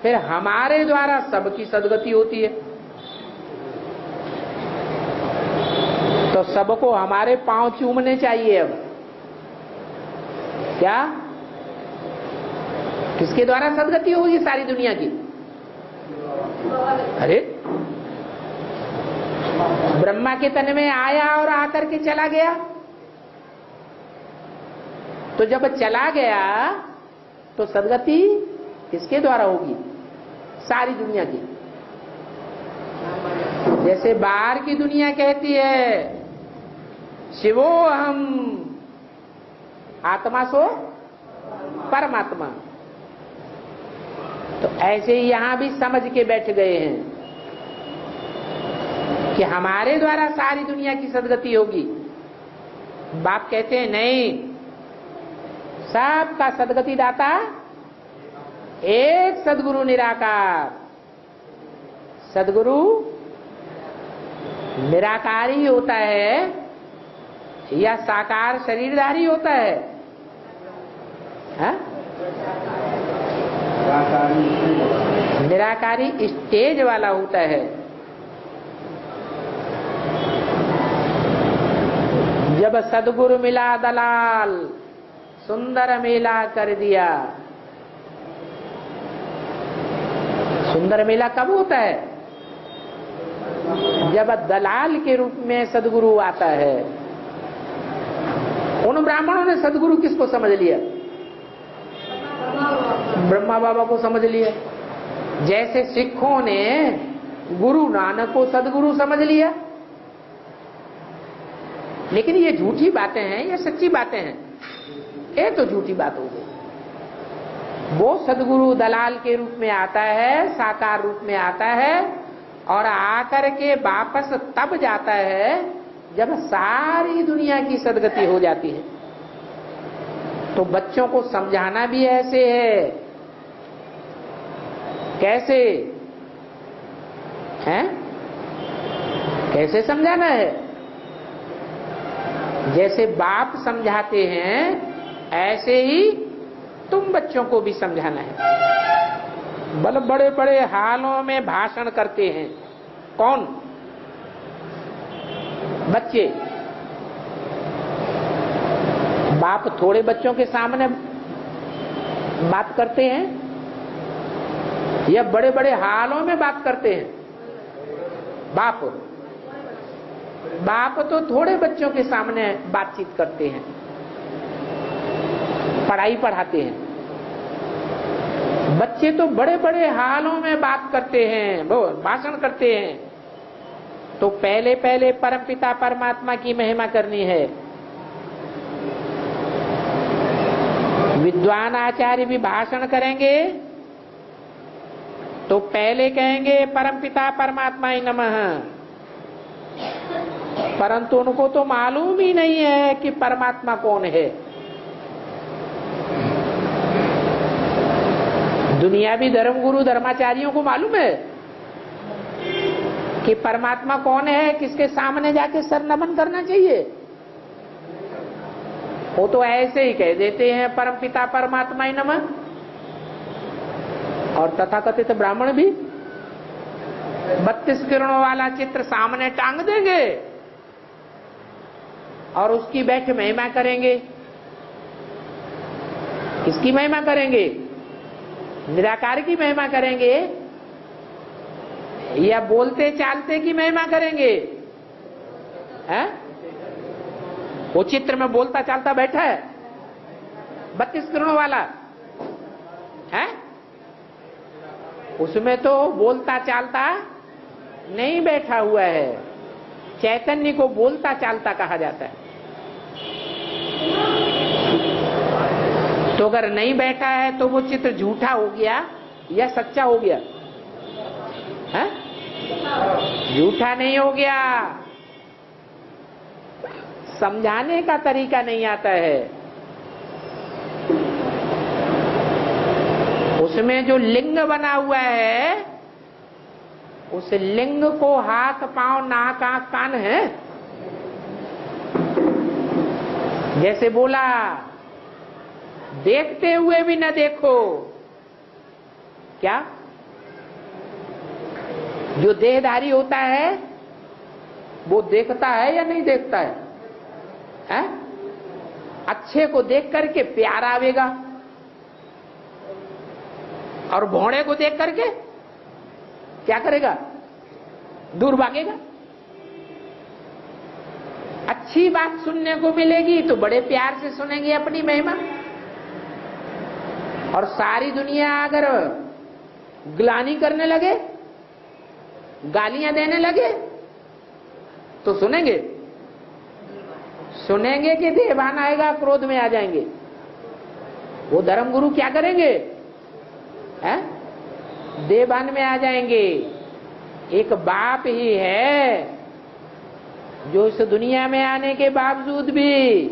फिर हमारे द्वारा सबकी सदगति होती है। तो सबको हमारे पांव चूमने चाहिए। अब क्या, किसके द्वारा सदगति होगी सारी दुनिया की? अरे ब्रह्मा के तन में आया और आकर के चला गया, तो जब चला गया तो सदगति किसके द्वारा होगी? सारी दुनिया की। जैसे बाहर की दुनिया कहती है शिवो हम, आत्मा सो परमात्मा, तो ऐसे ही यहां भी समझ के बैठ गए हैं कि हमारे द्वारा सारी दुनिया की सदगति होगी। बाप कहते हैं नहीं, सबका सदगति दाता एक सदगुरु निराकार। सदगुरु निराकारी होता है या साकार शरीरधारी होता है? निराकारी स्टेज वाला होता है। जब सदगुरु मिला दलाल, सुंदर मेला कर दिया। सुंदर मेला कब होता है? जब दलाल के रूप में सदगुरु आता है। उन ब्राह्मणों ने सदगुरु किसको समझ लिया? ब्रह्मा बाबा को समझ लिया। जैसे सिखों ने गुरु नानक को सदगुरु समझ लिया। लेकिन ये झूठी बातें हैं, ये सच्ची बातें हैं? ये तो झूठी बात हो गई। वो सदगुरु दलाल के रूप में आता है, साकार रूप में आता है, और आकर के वापस तब जाता है जब सारी दुनिया की सदगति हो जाती है। तो बच्चों को समझाना भी ऐसे है। कैसे हैं? कैसे समझाना है? जैसे बाप समझाते हैं ऐसे ही तुम बच्चों को भी समझाना है। बड़े बड़े हालों में भाषण करते हैं। कौन? बच्चे। बाप थोड़े बच्चों के सामने बात करते हैं या बड़े बड़े हालों में बात करते हैं? बाप तो थोड़े बच्चों के सामने बातचीत करते हैं, पढ़ाई पढ़ाते हैं। बच्चे तो बड़े बड़े हालों में बात करते हैं, वो भाषण करते हैं। तो पहले पहले परमपिता परमात्मा की महिमा करनी है। विद्वान आचार्य भी भाषण करेंगे तो पहले कहेंगे परमपिता परमात्मा नमः, परंतु उनको तो मालूम ही नहीं है कि परमात्मा कौन है। दुनियावी धर्मगुरु धर्माचार्यों को मालूम है कि परमात्मा कौन है, किसके सामने जाके सर नमन करना चाहिए। वो तो ऐसे ही कह देते हैं परमपिता परमात्मा ही नमः। और तथाकथित ब्राह्मण भी 32 किरणों वाला चित्र सामने टांग देंगे और उसकी बैठ महिमा करेंगे। किसकी महिमा करेंगे? निराकार की महिमा करेंगे या बोलते चालते की महिमा करेंगे? हैं? वो चित्र में बोलता चालता बैठा है 32 किरणों वाला है, उसमें तो बोलता चालता नहीं बैठा हुआ है। चैतन्य को बोलता चालता कहा जाता है। तो अगर नहीं बैठा है तो वो चित्र झूठा हो गया या सच्चा हो गया? है? झूठा नहीं हो गया, समझाने का तरीका नहीं आता है। उसमें जो लिंग बना हुआ है, उस लिंग को हाथ पांव नाक आंख कान है। जैसे बोला, देखते हुए भी न देखो। क्या? जो देहधारी होता है वो देखता है या नहीं देखता है? हैं? अच्छे को देख करके प्यार आवेगा, और भोंडे को देख करके क्या करेगा? दूर भागेगा। अच्छी बात सुनने को मिलेगी तो बड़े प्यार से सुनेंगे अपनी महिमा, और सारी दुनिया अगर ग्लानि करने लगे, गालियां देने लगे, तो सुनेंगे? सुनेंगे कि देहभान आएगा, क्रोध में आ जाएंगे। वो धर्मगुरु क्या करेंगे? हैं? देहभान में आ जाएंगे। एक बाप ही है जो इस दुनिया में आने के बावजूद भी,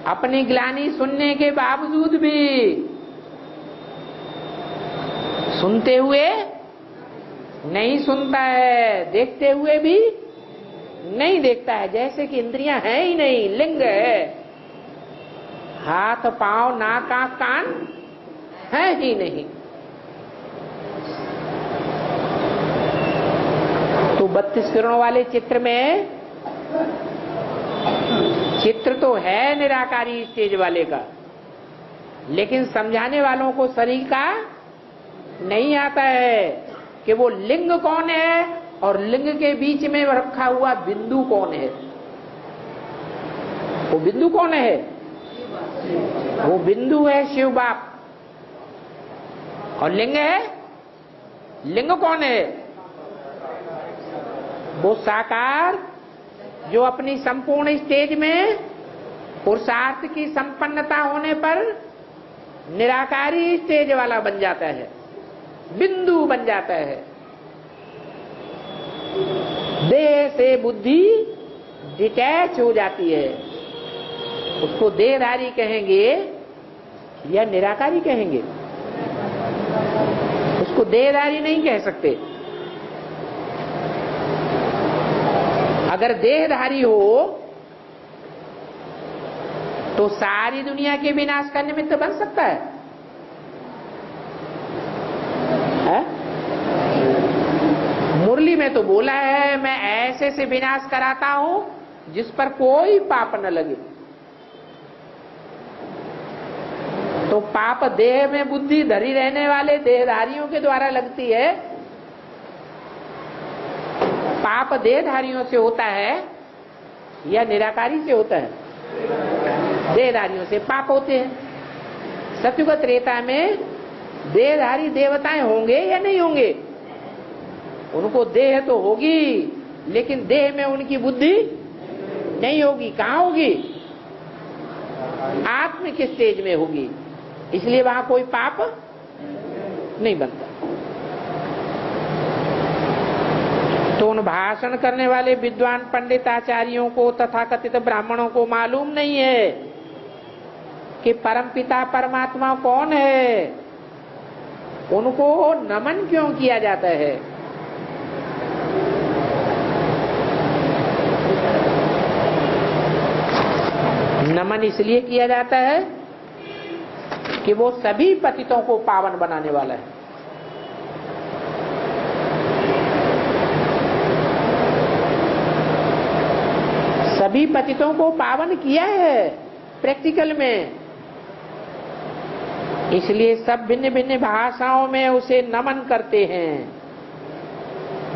अपनी ग्लानि सुनने के बावजूद भी, सुनते हुए नहीं सुनता है, देखते हुए भी नहीं देखता है। जैसे कि इंद्रियां हैं ही नहीं, लिंग है, हाथ पांव नाक आंख कान है ही नहीं। तो 32 किरणों वाले चित्र में चित्र तो है निराकारी स्टेज वाले का, लेकिन समझाने वालों को शरीर का नहीं आता है कि वो लिंग कौन है और लिंग के बीच में रखा हुआ बिंदु कौन है। वो बिंदु कौन है? वो बिंदु है शिव बाप। और लिंग है? लिंग कौन है? वो साकार जो अपनी संपूर्ण स्टेज में पुरुषार्थ की संपन्नता होने पर निराकारी स्टेज वाला बन जाता है, बिंदु बन जाता है। देह से बुद्धि डिटैच हो जाती है। उसको देहधारी कहेंगे या निराकारी कहेंगे? उसको देहधारी नहीं कह सकते। अगर देहधारी हो तो सारी दुनिया के विनाश का निमित्त बन सकता है? मुरली में तो बोला है, मैं ऐसे से विनाश कराता हूं जिस पर कोई पाप न लगे। तो पाप देह में बुद्धि धरी रहने वाले देहधारियों के द्वारा लगती है। पाप देहधारियों से होता है या निराकारी से होता है? देहधारियों से पाप होते हैं। सत्युग त्रेता में देहधारी देवताएं होंगे या नहीं होंगे? उनको देह तो होगी, लेकिन देह में उनकी बुद्धि नहीं होगी। कहां होगी? आत्म के स्टेज में होगी। इसलिए वहां कोई पाप नहीं बनता। तो उन भाषण करने वाले विद्वान पंडित आचार्यों को, तथाकथित ब्राह्मणों को मालूम नहीं है कि परमपिता परमात्मा कौन है। उनको नमन क्यों किया जाता है? नमन इसलिए किया जाता है कि वो सभी पतितों को पावन बनाने वाला है। सभी पतितों को पावन किया है प्रैक्टिकल में। इसलिए सब भिन्न भिन्न भाषाओं में उसे नमन करते हैं,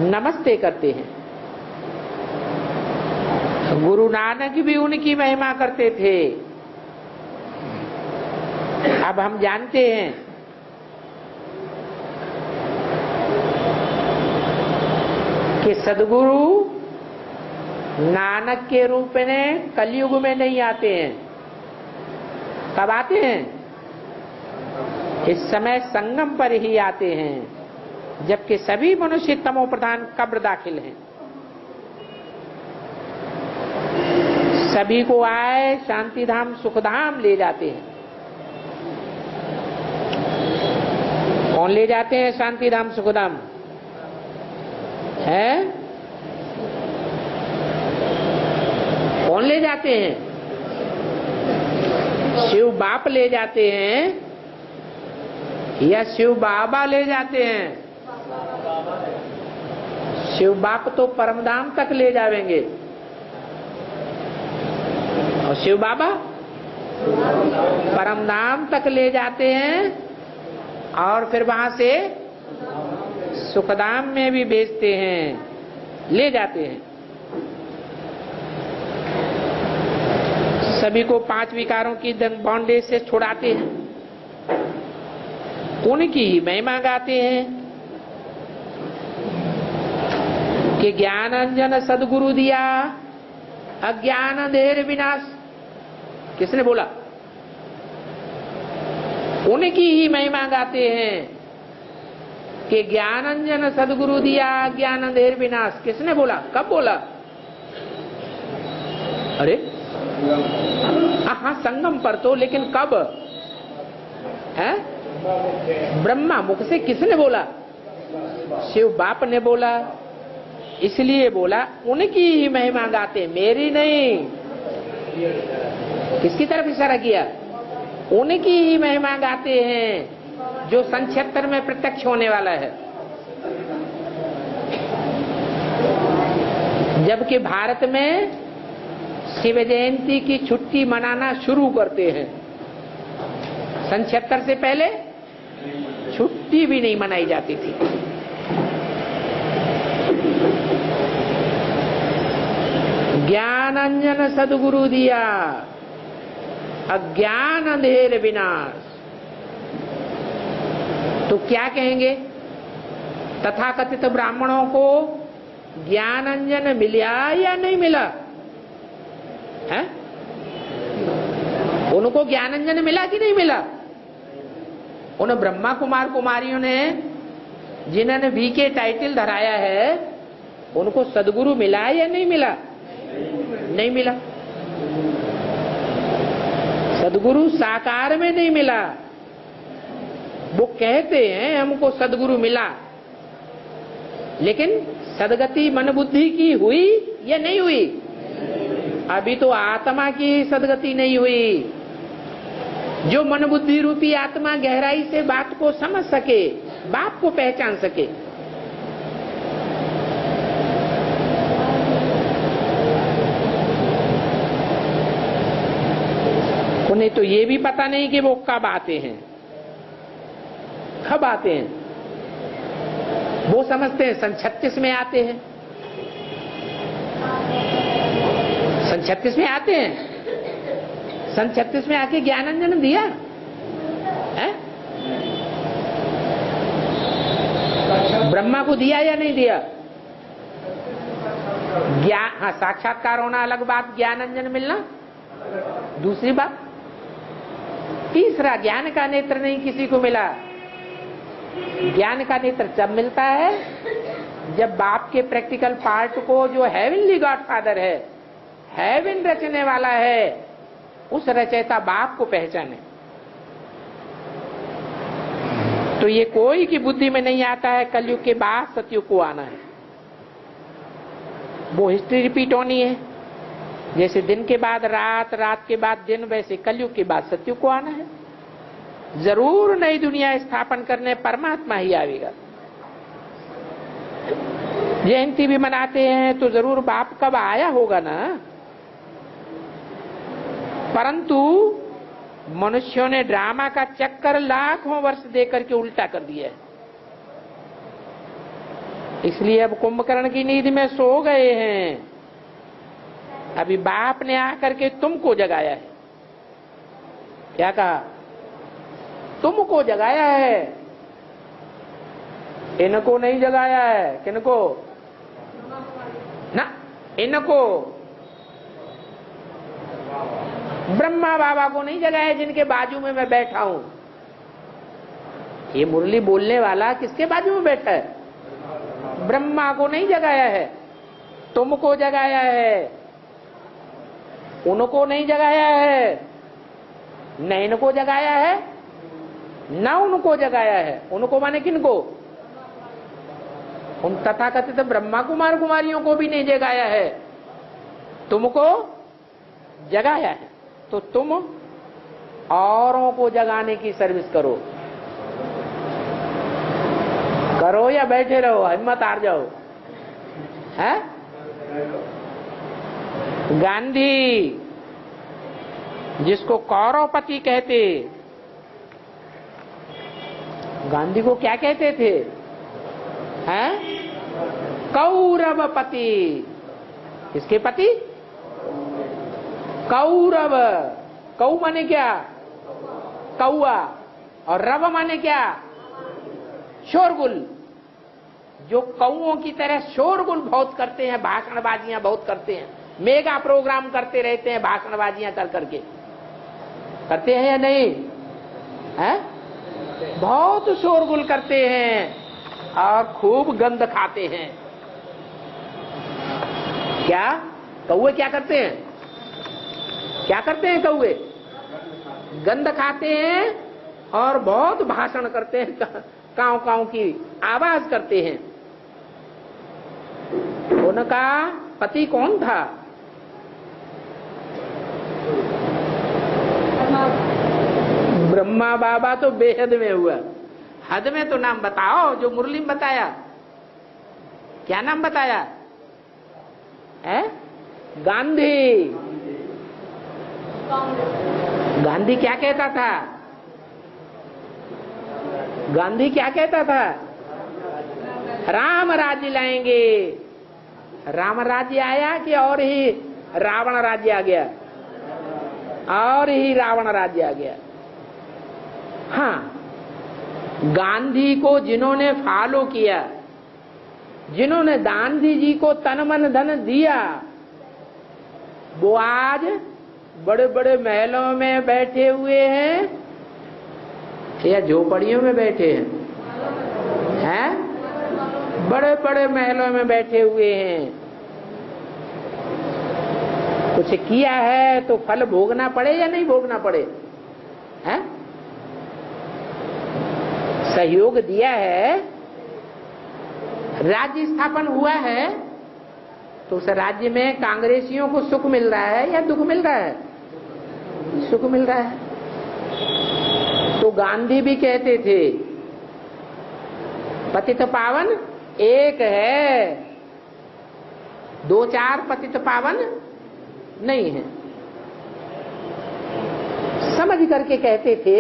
नमस्ते करते हैं। गुरु नानक भी उनकी महिमा करते थे। अब हम जानते हैं कि सदगुरु नानक के रूप में कलयुग में नहीं आते हैं। कब आते हैं? इस समय संगम पर ही आते हैं, जबकि सभी मनुष्य तमो प्रधान कब्र दाखिल हैं। सभी को आए शांति धाम सुख धाम ले जाते हैं। कौन ले जाते हैं शांति धाम सुख धाम? है कौन ले जाते हैं? शिव बाप ले जाते हैं या शिव बाबा ले जाते हैं? शिव बाप तो परमधाम तक ले जाएंगे और शिव बाबा परमधाम तक ले जाते हैं और फिर वहां से सुखधाम में भी भेजते हैं, ले जाते हैं। सभी को 5 विकारों की बॉन्डेज से छुड़ाते हैं, उनकी ही महिमा गाते हैं कि ज्ञान अंजन सदगुरु दिया अज्ञान अंधेर विनाश। किसने बोला? उनकी ही महिमा गाते हैं कि ज्ञान अंजन सदगुरु दिया अज्ञान अंधेर विनाश। किसने बोला? कब बोला? अरे हाँ, संगम पर तो, लेकिन कब है? ब्रह्मा मुख से। किसने बोला? शिव बाप ने बोला। इसलिए बोला उनकी ही महिमा गाते, मेरी नहीं। किसकी तरफ इशारा किया? उनकी ही महिमा गाते हैं जो सन 76 में प्रत्यक्ष होने वाला है। जबकि भारत में शिव जयंती की छुट्टी मनाना शुरू करते हैं। सन 76 से पहले छुट्टी भी नहीं मनाई जाती थी। ज्ञान अंजन सदगुरु दिया अज्ञान अंधेर विनाश। तो क्या कहेंगे? तथाकथित ब्राह्मणों को ज्ञान अंजन मिला या नहीं मिला है? उनको ज्ञान अंजन मिला कि नहीं मिला? उन ब्रह्मा कुमार कुमारियों ने जिन्होंने वी के टाइटल धराया है, उनको सदगुरु मिला या नहीं मिला? नहीं मिला। सदगुरु साकार में नहीं मिला। वो कहते हैं हमको सदगुरु मिला, लेकिन सदगति मन बुद्धि की हुई या नहीं हुई? अभी तो आत्मा की सदगति नहीं हुई। जो मन बुद्धि रूपी आत्मा गहराई से बात को समझ सके, बाप को पहचान सके। उन्हें तो ये भी पता नहीं कि वो कब आते हैं, कब आते हैं। वो समझते हैं सन 36 में आते हैं, सन 36 में आते हैं। सन 36 में आके ज्ञानांजन दिया है? ब्रह्मा को दिया या नहीं दिया? हाँ, साक्षात्कार होना अलग बात, ज्ञानांजन मिलना दूसरी बात। तीसरा, ज्ञान का नेत्र नहीं किसी को मिला। ज्ञान का नेत्र जब मिलता है जब बाप के प्रैक्टिकल पार्ट को, जो हेवनली गॉडफादर है, हेवन रचने वाला है, उस रचयिता बाप को पहचाने। तो ये कोई की बुद्धि में नहीं आता है कलयुग के बाद सतयुग को आना है। वो हिस्ट्री रिपीट होनी है। जैसे दिन के बाद रात, रात के बाद दिन, वैसे कलयुग के बाद सतयुग को आना है। जरूर नई दुनिया स्थापन करने परमात्मा ही आएगा। जयंती भी मनाते हैं तो जरूर बाप कब आया होगा ना। परंतु मनुष्यों ने ड्रामा का चक्कर लाखों वर्ष देकर के उल्टा कर दिया है। इसलिए अब कुंभकर्ण की नींद में सो गए हैं। अभी बाप ने आकर के तुमको जगाया है। क्या कहा? तुमको जगाया है, इनको नहीं जगाया है। किनको? ना, इनको ब्रह्मा बाबा को नहीं जगाया जिनके बाजू में मैं बैठा हूं। ये मुरली बोलने वाला किसके बाजू में बैठा है? ब्रह्मा को नहीं जगाया है, तुमको जगाया है। उनको नहीं जगाया है, न इनको जगाया है, न उनको जगाया है। उनको माने किनको? उन तथाकथित ब्रह्मा कुमार कुमारियों को भी नहीं जगाया है, तुमको जगाया है। तो तुम औरों को जगाने की सर्विस करो, करो या बैठे रहो, हिम्मत हार जाओ। है गांधी, जिसको कौरवपति कहते, गांधी को क्या कहते थे? हैं? कौरवपति। किसके पति? कौरव। कौ माने क्या? कौआ। और रव माने क्या? शोरगुल। जो कौओं की तरह शोरगुल बहुत करते हैं, भाषणबाजियां बहुत करते हैं, मेगा प्रोग्राम करते रहते हैं भाषणबाजियां कर करके, करते हैं या नहीं? है? बहुत शोरगुल करते हैं और खूब गंध खाते हैं। क्या कौए क्या करते हैं? क्या करते हैं कौए? गंध खाते हैं और बहुत भाषण करते हैं, काव काव की आवाज करते हैं। उनका पति कौन था? ब्रह्मा बाबा तो बेहद में हुआ, हद में तो नाम बताओ जो मुरली में बताया। क्या नाम बताया है? गांधी। गांधी क्या कहता था? गांधी क्या कहता था? राम राज्य लाएंगे। राम राज्य आया कि और ही रावण राज्य आ गया? और ही रावण राज्य आ गया। हाँ, गांधी को जिन्होंने फॉलो किया, जिन्होंने गांधी जी को तन मन धन दिया, वो आज बड़े बड़े महलों में बैठे हुए हैं या झोपड़ियों में बैठे हैं? हैं? बड़े बड़े महलों में बैठे हुए हैं। कुछ किया है तो फल भोगना पड़े या नहीं भोगना पड़े? हैं? सहयोग दिया है, राज्य स्थापन हुआ है, तो उस राज्य में कांग्रेसियों को सुख मिल रहा है या दुख मिल रहा है? सुख मिल रहा है। तो गांधी भी कहते थे पतित पावन एक है, दो चार पतित पावन नहीं है। समझ करके कहते थे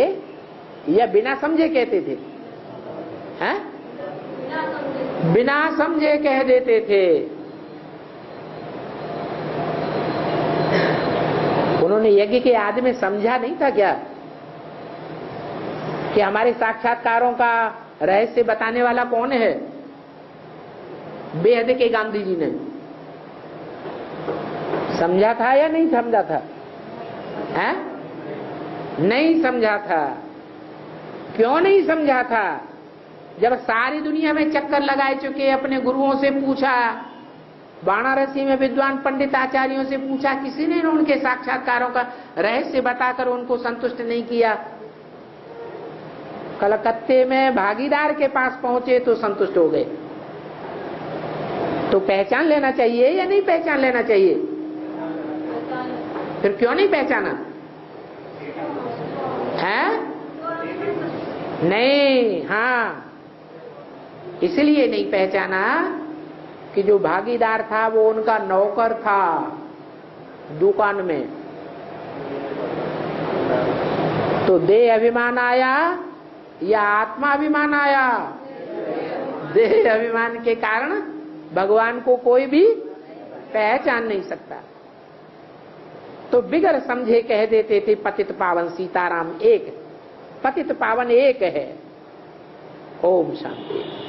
या बिना समझे कहते थे? हैं? बिना समझे कह देते थे। उन्होंने यज्ञ के आदि में समझा नहीं था क्या कि हमारे साक्षात्कारों का रहस्य बताने वाला कौन है? बेहद के गांधी जी ने समझा था या नहीं समझा था? हैं? नहीं समझा था। क्यों नहीं समझा था? जब सारी दुनिया में चक्कर लगाए चुके, अपने गुरुओं से पूछा, वाराणसी में विद्वान पंडित आचार्यों से पूछा, किसी ने उनके साक्षात्कारों का रहस्य बताकर उनको संतुष्ट नहीं किया। कलकत्ते में भागीदार के पास पहुंचे तो संतुष्ट हो गए। तो पहचान लेना चाहिए या नहीं पहचान लेना चाहिए? फिर क्यों नहीं पहचाना है? नहीं, हाँ, इसलिए नहीं पहचाना कि जो भागीदार था वो उनका नौकर था दुकान में। तो देह अभिमान आया या आत्मा अभिमान आया? देह अभिमान के कारण भगवान को कोई भी पहचान नहीं सकता। तो बिगर समझे कह देते थे पतित पावन सीताराम एक, पतित पावन एक है। ओम शांति।